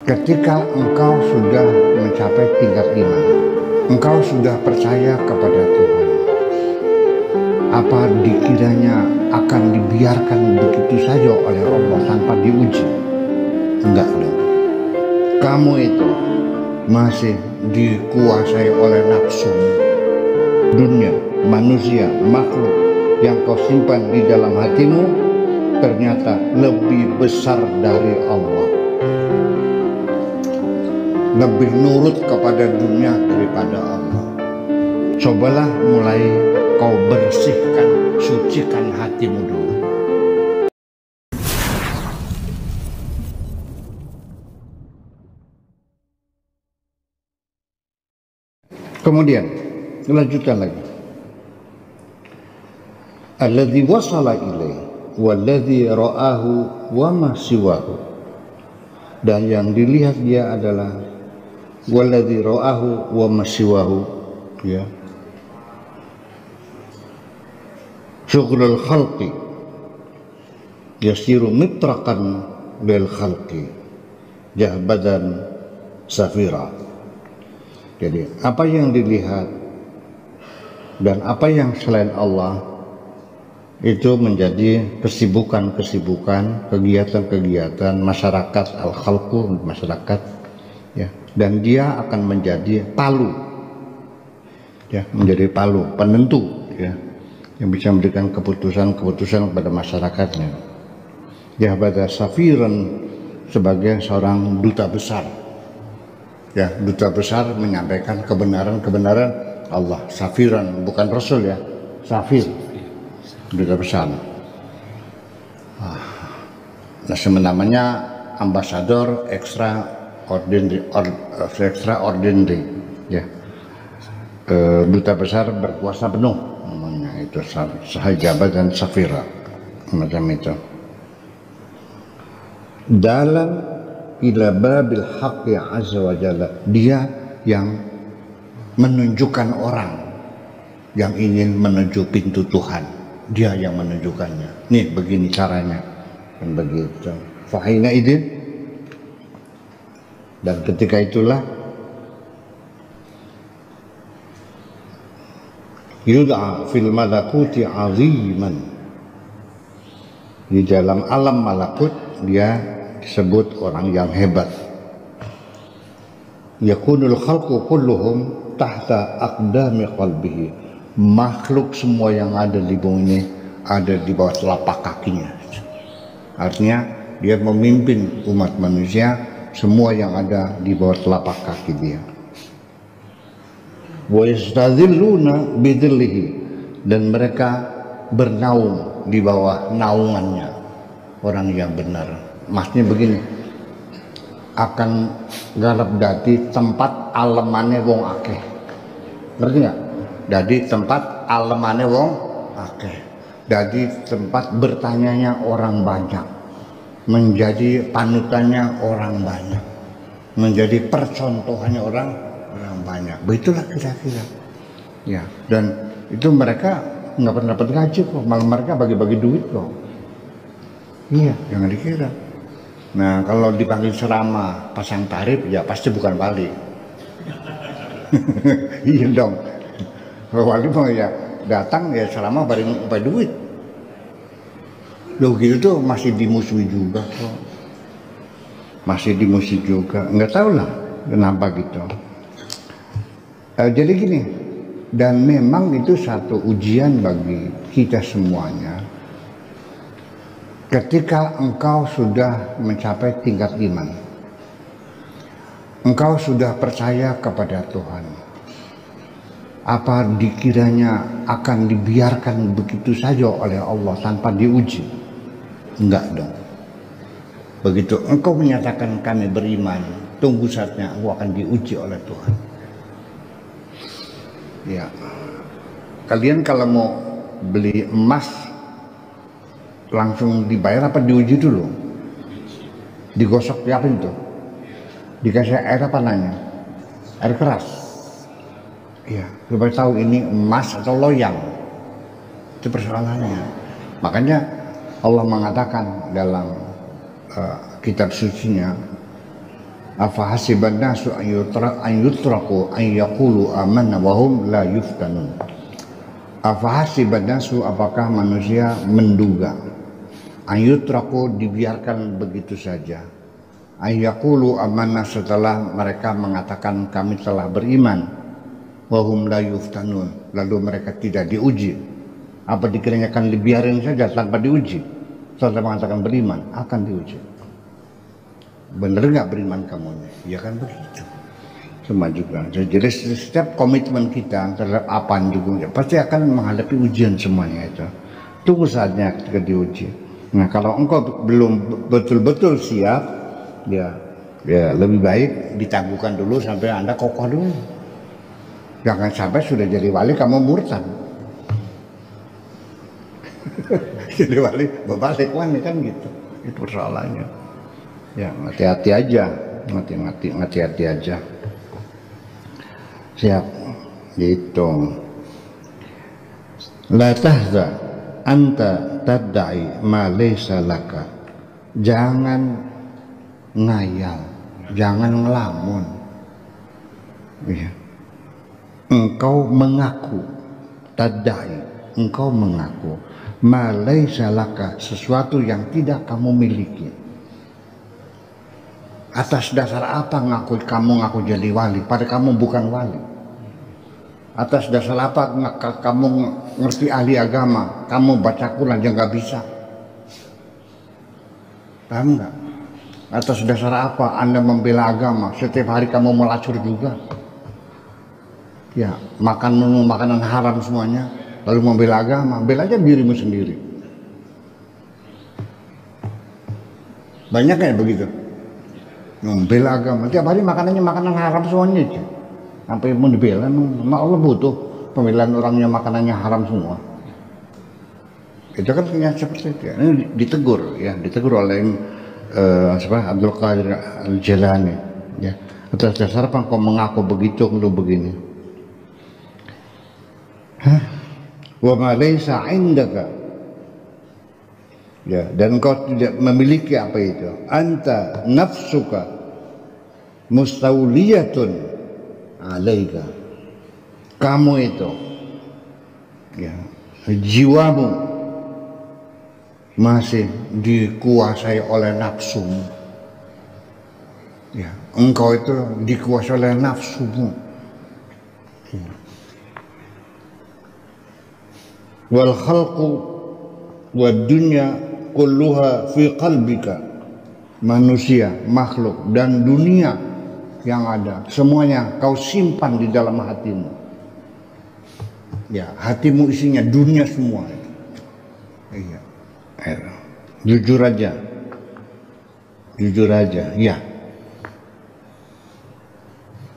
Ketika engkau sudah mencapai tingkat iman, engkau sudah percaya kepada Tuhan, apa dikiranya akan dibiarkan begitu saja oleh Allah tanpa diuji? Enggak dong. Kamu itu masih dikuasai oleh nafsu dunia, manusia, makhluk yang kau simpan di dalam hatimu ternyata lebih besar dari Allah, lebih nurut kepada dunia daripada Allah. Cobalah mulai kau bersihkan, sucikan hatimu dulu. Kemudian lanjutkan lagi. Alladzi wasala ilaihi walladzi ra'ahu wa ma siwahu. Dan yang dilihat dia adalah walladzi ra'ahu wa ma siwahu, ya. Syughlul khalqi yasiru mitrakan lil khalqi jahbadan safira. Jadi apa yang dilihat dan apa yang selain Allah itu menjadi kesibukan-kesibukan, kegiatan-kegiatan masyarakat al-khalqu, masyarakat, ya. Dan dia akan menjadi palu, ya, menjadi palu penentu, ya, yang bisa memberikan keputusan-keputusan kepada masyarakatnya. Ya, pada safiran sebagai seorang duta besar, ya, duta besar menyampaikan kebenaran-kebenaran Allah. Safiran, bukan Rasul, ya, safir, duta besar. Nah, namanya ambasador extraordinary, ya, duta besar berkuasa penuh, namanya itu sahajabat dan safira, macam itu. Dalam ila babil haqqi azza wa jalla, dia yang menunjukkan orang yang ingin menuju pintu Tuhan, dia yang menunjukkannya. Nih begini caranya, dan begitu. Fahina idin, dan ketika itulah yud'a fil malakuti aziman, di dalam alam malakut dia disebut orang yang hebat. Yakunul khalqu kulluhum tahta aqdami qalbihi, makhluk semua yang ada di bumi ini ada di bawah telapak kakinya. Artinya dia memimpin umat manusia, semua yang ada di bawah telapak kaki dia. Wa yastadhilluna bidhillihi, dan mereka bernaung di bawah naungannya, orang yang benar. Maksudnya begini, akan garap dadi tempat alemane wong akeh, ngerti nggak? Jadi tempat alemane wong akeh, jadi tempat bertanyanya orang banyak, menjadi panutannya orang banyak, menjadi percontohannya orang banyak. Begitulah kira-kira, ya. Dan itu mereka nggak pernah dapat gaji kok, malah mereka bagi-bagi duit kok. Iya, jangan dikira. Nah, kalau dipanggil ceramah pasang tarif, ya pasti bukan wali. Iya dong. Kalau wali mah ya datang ya ceramah bareng upah duit. Loh gitu tuh masih dimusuhi juga kok. Masih dimusuhi juga. Nggak tahu lah kenapa gitu. Jadi gini, dan memang itu satu ujian bagi kita semuanya. Ketika engkau sudah mencapai tingkat iman, engkau sudah percaya kepada Tuhan, apa dikiranya akan dibiarkan begitu saja oleh Allah tanpa diuji? Enggak dong. Begitu engkau menyatakan kami beriman, tunggu saatnya engkau akan diuji oleh Tuhan. Ya, kalian kalau mau beli emas langsung dibayar apa diuji dulu? Digosok diapain itu? Dikasih air apa nanya? Air keras. Iya, supaya tahu ini emas atau loyang. Itu persoalannya. Makanya Allah mengatakan dalam kitab sucinya, Afa hasiban nasu an yutraku an yaqulu amanna wa hum la yuftanun. Afa hasiban nasu, apakah manusia menduga, an yutraku, dibiarkan begitu saja, an yaqulu amanna, setelah mereka mengatakan kami telah beriman, wa hum la yuftanun, lalu mereka tidak diuji. Apa dikiranya akan dibiarin saja tanpa diuji? Setelah mengatakan beriman akan diuji. Bener nggak beriman kamu? Ya kan begitu. Sama juga. Jadi setiap komitmen kita terhadap apaan juga pasti akan menghadapi ujian semuanya itu. Tunggu saatnya ketika diuji. Nah, kalau engkau belum betul-betul siap, ya lebih baik ditangguhkan dulu sampai Anda kokoh dulu. Jangan sampai sudah jadi wali kamu murtad. Jadi wali berbalik kan gitu. Itu persoalannya. Ya, hati-hati aja, hati-hati aja. Siap, gitu. La tahza anta tadda'i ma laysa laka. Jangan ngayal, jangan ngelamun. Ya. Engkau mengaku, tadda'i, engkau mengaku ma laysa laka, sesuatu yang tidak kamu miliki. Atas dasar apa kamu ngaku jadi wali, padahal kamu bukan wali? Atas dasar apa kamu ngerti ahli agama, kamu baca Quran aja nggak bisa? Paham nggak? Atas dasar apa Anda membela agama, setiap hari kamu melacur juga? Ya, makan makanan haram semuanya, lalu membela agama, bela aja dirimu sendiri. Banyak kayak begitu. Membela agama, tiap hari makanannya makanan haram semuanya aja. Sampai mau dibela, memang Allah butuh pembelaan orangnya makanannya haram semua. Itu kan seperti itu. Ini ditegur oleh Abdul Qadir Al-Jilani. Ya, atas dasar apa kau mengaku begitu, lu begini? Wa ma laysa indaka. Ya, dan kau tidak memiliki apa itu. Anta nafsuka mustawliyatun alaika. Kamu itu, ya, jiwamu masih dikuasai oleh nafsumu. Ya, engkau itu dikuasai oleh nafsumu. Ya. Wal khalqu wad dunya kulluha fi qalbika. Manusia, makhluk dan dunia yang ada semuanya kau simpan di dalam hatimu. Ya, hatimu isinya dunia semua. Iya. Jujur aja, ya.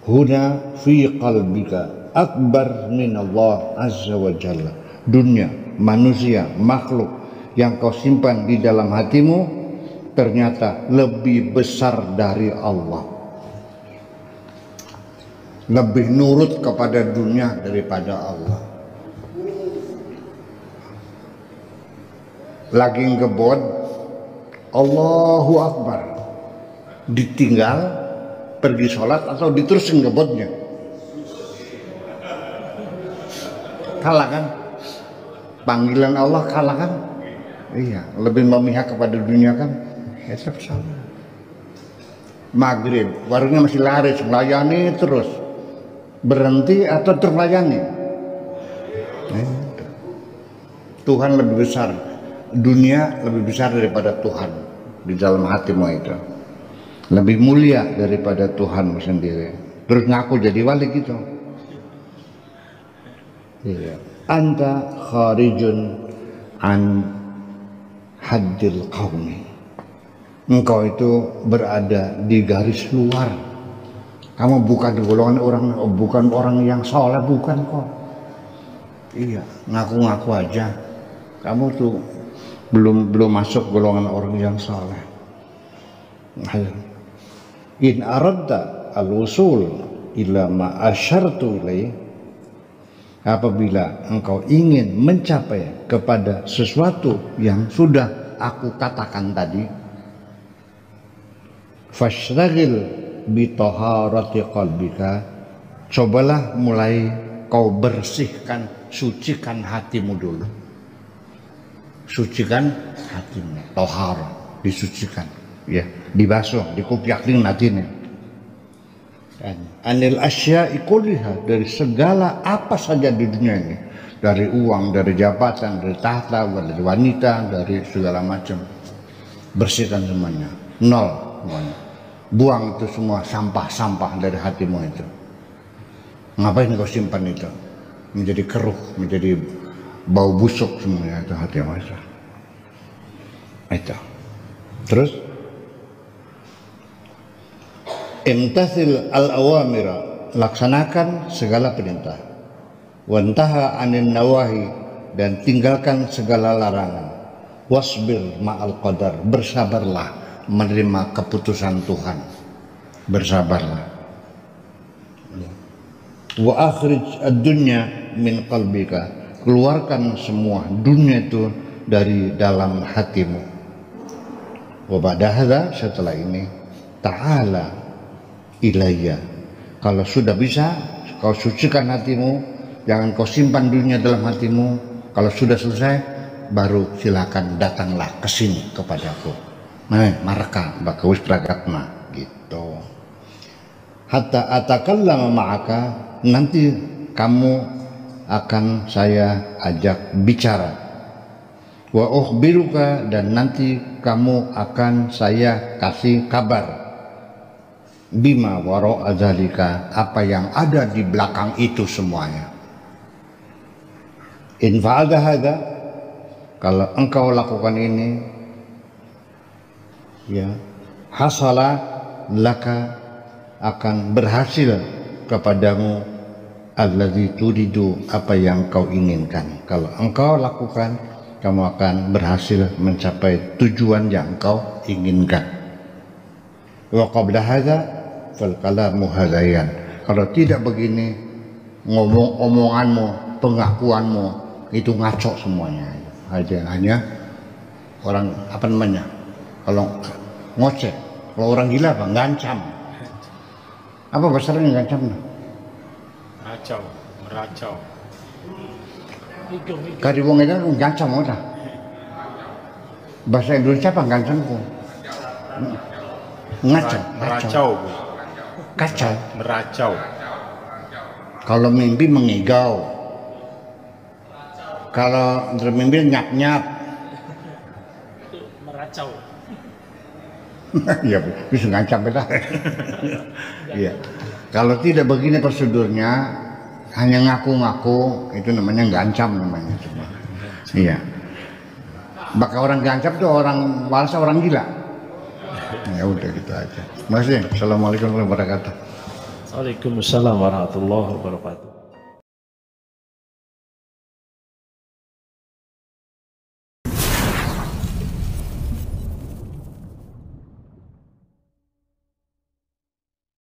Huna fi qalbika akbar min Allah azza wa jalla. Dunia, manusia, makhluk yang kau simpan di dalam hatimu ternyata lebih besar dari Allah. Lebih nurut kepada dunia daripada Allah. Lagi ngebod, Allahu Akbar, ditinggal pergi sholat atau diterusin ngebodnya? Kalah kan? Panggilan Allah kalah kan? Iya, lebih memihak kepada dunia kan? Ya sama. Maghrib, warungnya masih laris, melayani terus. Berhenti atau terlayani? Tuhan lebih besar, dunia lebih besar daripada Tuhan di dalam hatimu itu. Lebih mulia daripada Tuhanmu sendiri. Terus ngaku jadi wali gitu. Iya. Anta kharijun an haddil qaumi. Engkau itu berada di garis luar. Kamu bukan golongan orang, bukan orang yang soleh, bukan kok. Iya, ngaku-ngaku aja. Kamu tuh belum masuk golongan orang yang soleh. In aradta al-wusul ila ma asyartu ilaih. Apabila engkau ingin mencapai kepada sesuatu yang sudah aku katakan tadi, fashtagil bi taharati qalbika, cobalah mulai kau bersihkan, sucikan hatimu dulu. Sucikan hatimu, tahara, disucikan, ya, dibasuh, dikupiakin hatinya. Anil asya'i kulliha, dari segala apa saja di dunia ini, dari uang, dari jabatan, dari tahta, dari wanita, dari segala macam, bersihkan semuanya, nol semuanya. Buang itu semua sampah-sampah dari hatimu itu. Ngapain kau simpan itu? Menjadi keruh, menjadi bau busuk semuanya itu hatimu itu. Itu. Terus imtathil al-awamira, laksanakan segala perintah. Wantaha anin nawahi, dan tinggalkan segala larangan. Wasbir ma'al qadar, bersabarlah menerima keputusan Tuhan. Bersabarlah. Wa akhrij ad-dunya min qalbika, keluarkan semua dunia itu dari dalam hatimu. Wa ba'da hadza, setelah ini, ta'ala ilayya, kalau sudah bisa kau sucikan hatimu, jangan kau simpan dunia dalam hatimu. Kalau sudah selesai, baru silakan datanglah ke sini kepadaku. Maraka bakawis pragatna gitu. Hatta atakallama ma'aka, nanti kamu akan saya ajak bicara. Wa ukhbiruka, dan nanti kamu akan saya kasih kabar. Bima waro azalika, apa yang ada di belakang itu semuanya. In fa'alta hadza, kalau engkau lakukan ini, ya, hasala laka, akan berhasil kepadamu allazi turidu, apa yang kau inginkan. Kalau engkau lakukan, kamu akan berhasil mencapai tujuan yang kau inginkan. Wa qabla hadza fal kalamu hadayan, kalau tidak begini, omonganmu, pengakuanmu itu ngaco semuanya. Hanya orang apa namanya, kalau ngoceh, kalau orang gila apa, ngancam. Apa bahasanya ngancam? Meracau, meracau. Kari wong itu ngancam ora. Bahasa Indonesia apa ngancamku? Ngacau, meracau. Kacau. Meracau. Kalau mimpi mengigau. Kalau bermimpi nyap-nyap. Meracau. Ya, bisa ngancam kita. Iya. Kalau tidak begini prosedurnya, hanya ngaku-ngaku, itu namanya ngancam namanya. Iya. Maka orang ngancam itu orang walsa, orang gila. Ya udah gitu aja. Terima kasih. Assalamualaikum warahmatullahi wabarakatuh. Waalaikumsalam warahmatullahi wabarakatuh.